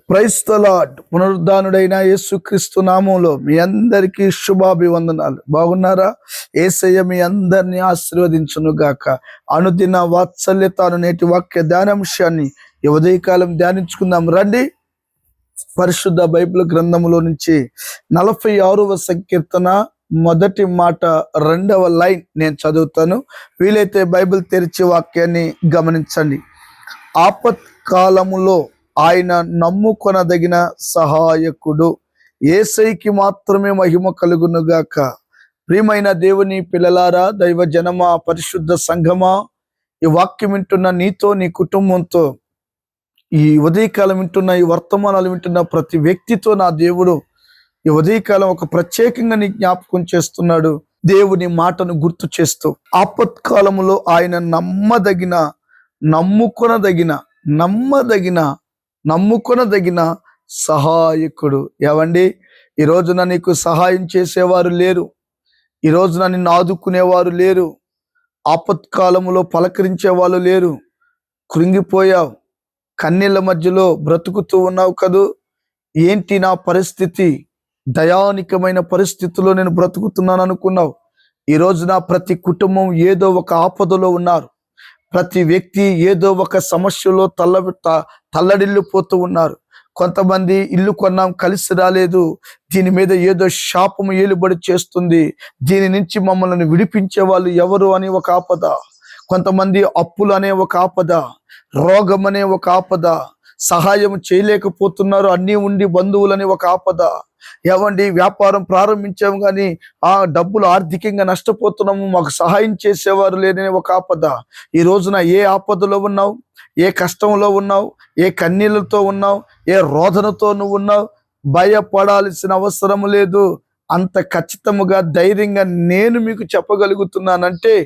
Praise the lord. పునరుద్ధానుడైన యేసుక్రీస్తు నామంలో మీ అందరికీ శుభాభివందనాలు. బాగున్నారా? యేసయ్య మీ అందరినీ ఆశీర్వదించును గాక. అనుదిన వాత్సల్యతను నేటి వాక్య ధ్యానాంశాన్ని ఈ ఉదయకాలం ధ్యానించుకుందాం రండి. పరిశుద్ధ బైబిల్ గ్రంథములో నుంచి 46వ సంకీర్తన మొదటి మాట 2వ లైన్ నేను చదువుతాను. వీలైతే బైబిల్ తెరిచి వాక్యాన్ని గమనించండి. ఆపత్కాలములో ఆయన నమ్ముకొనదగిన సహాయకుడు. యేసయ్యకి మాత్రమే మహిమ కలుగునుగాక. ప్రియమైన దేవుని పిల్లలారా, దైవ జనమా, పరిశుద్ధ సంఘమా, ఈ వాక్యం వింటున్న నీతో, నీ కుటుంబంతో, ఈ ఉదయకాలం వింటున్న, ఈ వర్తమానాలు వింటున్న ప్రతి వ్యక్తితో నా దేవుడు ఈ ఉదయకాలం ఒక ప్రత్యేకంగా నీ జ్ఞాపకం చేస్తున్నాడు. దేవుని మాటను గుర్తు చేస్తూ, ఆపత్కాలములో ఆయన నమ్ముకొనదగిన సహాయకుడు. ఏవండి, ఈ రోజున నీకు సహాయం చేసేవారు లేరు, ఈ రోజున నిన్ను ఆదుకునేవారు లేరు, ఆపత్కాలములో పలకరించే వాళ్ళు లేరు. కృంగిపోయావు, కన్నీళ్ళ మధ్యలో బ్రతుకుతూ ఉన్నావు కదూ. ఏంటి నా పరిస్థితి, దయానికమైన పరిస్థితిలో నేను బ్రతుకుతున్నాను అనుకున్నావు. ఈ రోజున ప్రతి కుటుంబం ఏదో ఒక ఆపదలో ఉన్నారు. ప్రతి వ్యక్తి ఏదో ఒక సమస్యలో తల్లడిల్లిపోతూ ఉన్నారు. కొంతమంది ఇల్లు కొన్నాం, కలిసి రాలేదు, దీని మీద ఏదో శాపము ఏలుబడి చేస్తుంది, దీని నుంచి మమ్మల్ని విడిపించే వాళ్ళు ఎవరు అని ఒక ఆపద. కొంతమంది అప్పులు అనే ఒక ఆపద, రోగం అనే ఒక ఆపద, సహాయం చేయలేకపోతున్నారు అన్నీ ఉండి బంధువులని ఒక ఆపద. ఏమండి, వ్యాపారం ప్రారంభించాము కానీ ఆ డబ్బులు ఆర్థికంగా నష్టపోతున్నాము, మాకు సహాయం చేసేవారు లేని ఒక ఆపద. ఈ రోజున ఏ ఆపదలో ఉన్నావు, ఏ కష్టంలో ఉన్నావు, ఏ కన్నీళ్ళతో ఉన్నావు, ఏ రోదనతో నువ్వు ఉన్నావు, భయపడాల్సిన అవసరం లేదు. అంత ఖచ్చితముగా ధైర్యంగా నేను మీకు చెప్పగలుగుతున్నానంటే,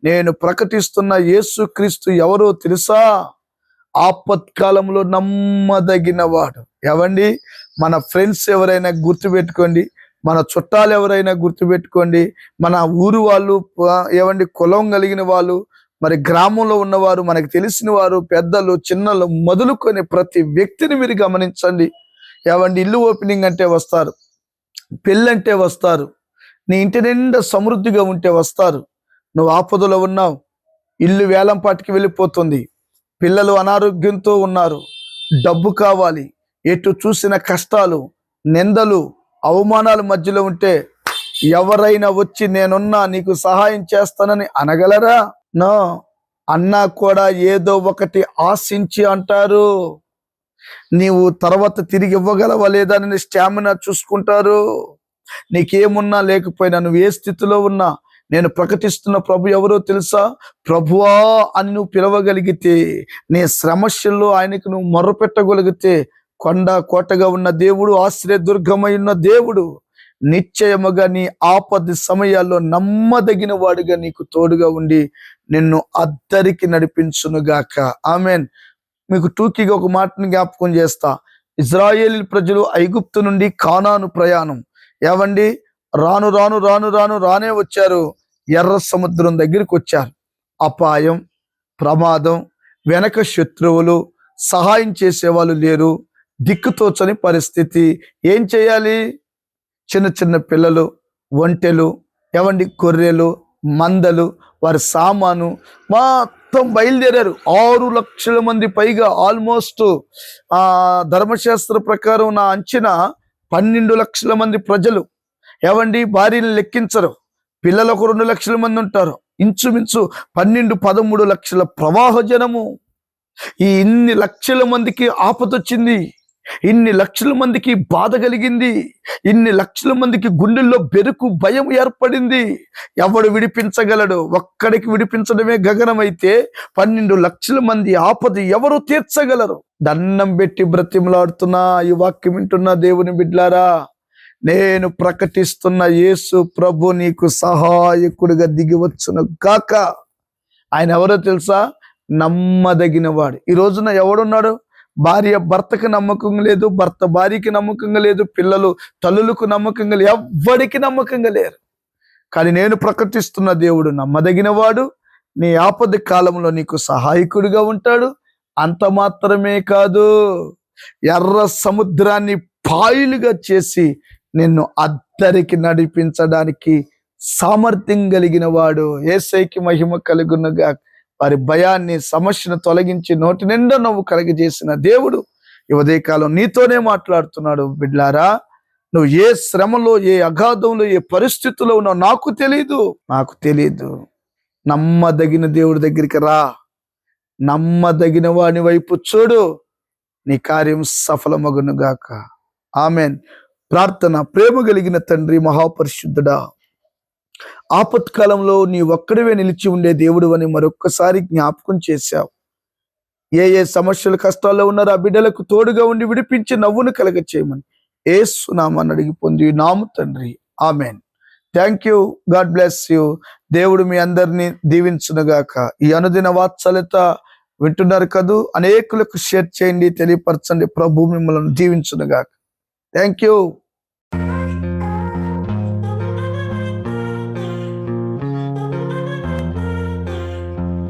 నేను ప్రకటిస్తున్న యేసుక్రీస్తు ఎవరో తెలుసా? ఆపత్కాలంలో నమ్మదగిన వాడు. ఏవండి, మన ఫ్రెండ్స్ ఎవరైనా గుర్తుపెట్టుకోండి, మన చుట్టాలు ఎవరైనా గుర్తుపెట్టుకోండి, మన ఊరు వాళ్ళు, ఏవండి కులం కలిగిన వాళ్ళు, మరి గ్రామంలో ఉన్నవారు, మనకు తెలిసిన వారు, పెద్దలు చిన్నలు మొదలుకొని ప్రతి వ్యక్తిని మీరు గమనించండి. ఏవండి, ఇల్లు ఓపెనింగ్ అంటే వస్తారు, పెళ్ళంటే వస్తారు, నీ ఇంటి నిండా సమృద్ధిగా ఉంటే వస్తారు. నువ్వు ఆపదలో ఉన్నావు, ఇల్లు వేలంపాటికి వెళ్ళిపోతుంది, పిల్లలు అనారోగ్యంతో ఉన్నారు, డబ్బు కావాలి, ఎటు చూసిన కష్టాలు, నిందలు, అవమానాల మధ్యలో ఉంటే ఎవరైనా వచ్చి నేనున్నా నీకు సహాయం చేస్తానని అనగలరా? నో, అన్నా కూడా ఏదో ఒకటి ఆశించి అంటారు. నీవు తర్వాత తిరిగి ఇవ్వగలవా లేదా అని స్టామినా చూసుకుంటారు. నీకేమున్నా లేకపోయినా, నువ్వు ఏ స్థితిలో ఉన్నా, నేను ప్రకటిస్తున్న ప్రభు ఎవరో తెలుసా? ప్రభువా అని నువ్వు పిలవగలిగితే, నీ సమస్యల్లో ఆయనకు నువ్వు మొర్రపెట్టగలిగితే, కొండ కోటగా ఉన్న దేవుడు, ఆశ్రయదుర్గమై ఉన్న దేవుడు నిశ్చయముగా నీ ఆపద సమయాల్లో నమ్మదగిన వాడుగా నీకు తోడుగా ఉండి నిన్ను అద్దరికి నడిపించునుగాక. ఆమెన్. మీకు టూకీగా ఒక మాటని జ్ఞాపకం చేస్తా. ఇజ్రాయేల్ ప్రజలు ఐగుప్తు నుండి కానాను ప్రయాణం. ఏవండి, రానే వచ్చారు, ఎర్ర సముద్రం దగ్గరికి వచ్చారు. అపాయం, ప్రమాదం, వెనక శత్రువులు, సహాయం చేసేవాళ్ళు లేరు, దిక్కుతోచని పరిస్థితి. ఏం చేయాలి? చిన్న చిన్న పిల్లలు, ఒంటెలు, ఏవండి గొర్రెలు, మందలు, వారి సామాను మొత్తం బయలుదేరారు. 6 లక్షల మంది పైగా, ఆల్మోస్ట్ ధర్మశాస్త్ర ప్రకారం నా అంచనా 12 లక్షల మంది ప్రజలు. ఏవండి, భార్యను లెక్కించరు, పిల్లలు ఒక 2 లక్షల మంది ఉంటారు, ఇంచుమించు 12-13 లక్షల ప్రవాహ జనము. ఈ ఇన్ని లక్షల మందికి ఆపదొచ్చింది, ఇన్ని లక్షల మందికి బాధ కలిగింది, ఇన్ని లక్షల మందికి గుండెల్లో బెరుకు, భయం ఏర్పడింది. ఎవడు విడిపించగలడు? ఒక్కడికి విడిపించడమే గగనమైతే 12 లక్షల మంది ఆపద ఎవరు తీర్చగలరు? దండం పెట్టి బ్రతిమలాడుతున్నా ఈ వాక్యం వింటున్న దేవుని బిడ్లారా, నేను ప్రకటిస్తున్న యేసు ప్రభు నీకు సహాయకుడిగా దిగివచ్చును గాక. ఆయన ఎవరో తెలుసా? నమ్మదగిన వాడు. ఈ రోజున ఎవడున్నాడు? భార్య భర్తకు నమ్మకం లేదు, భర్త భార్యకి నమ్మకంగా లేదు, పిల్లలు తల్లులకు నమ్మకంగా లేదు, ఎవ్వడికి నమ్మకంగా లేరు. కానీ నేను ప్రకటిస్తున్న దేవుడు నమ్మదగిన వాడు, నీ ఆపద కాలంలో నీకు సహాయకుడిగా ఉంటాడు. అంత మాత్రమే కాదు, ఎర్ర సముద్రాన్ని పాయలుగా చేసి నిన్ను అద్దరికి నడిపించడానికి సామర్థ్యం కలిగిన వాడు. యేసయ్యకి మహిమ కలుగునుగా. వారి భయాన్ని, సమస్యను తొలగించి నోటి నిండా నవ్వు కలగజేసిన దేవుడు ఈ ఉదయకాలం నీతోనే మాట్లాడుతున్నాడు. బిడ్లారా, నువ్వు ఏ శ్రమలో, ఏ అగాధంలో, ఏ పరిస్థితుల్లో ఉన్నావు నాకు తెలీదు. నమ్మదగిన దేవుడి దగ్గరికి రా, నమ్మదగిన వాని వైపు చూడు, నీ కార్యం సఫలమగునుగాక. ఆమెన్. ప్రార్థన. ప్రేమ కలిగిన తండ్రి, మహాపరిశుద్ధుడా, ఆపత్కాలంలో నీ ఒక్కడివే నిలిచి ఉండే దేవుడు అని మరొక్కసారి జ్ఞాపకం చేశావు. ఏ ఏ సమస్యలు, కష్టాల్లో ఉన్నారో ఆ బిడ్డలకు తోడుగా ఉండి విడిపించి నవ్వును కలగ చేయమని యేసు నామమున అడిగి పొంది నాము తండ్రి. Amen. Thank you. God bless you. దేవుడు మీ అందరినీ దీవించునుగాక. ఈ అనుదిన వాత్సల్యత వింటున్నారు కదూ, అనేకులకు షేర్ చేయండి, తెలియపరచండి. ప్రభు మిమ్మల్ని దీవించునుగాక. Thank you.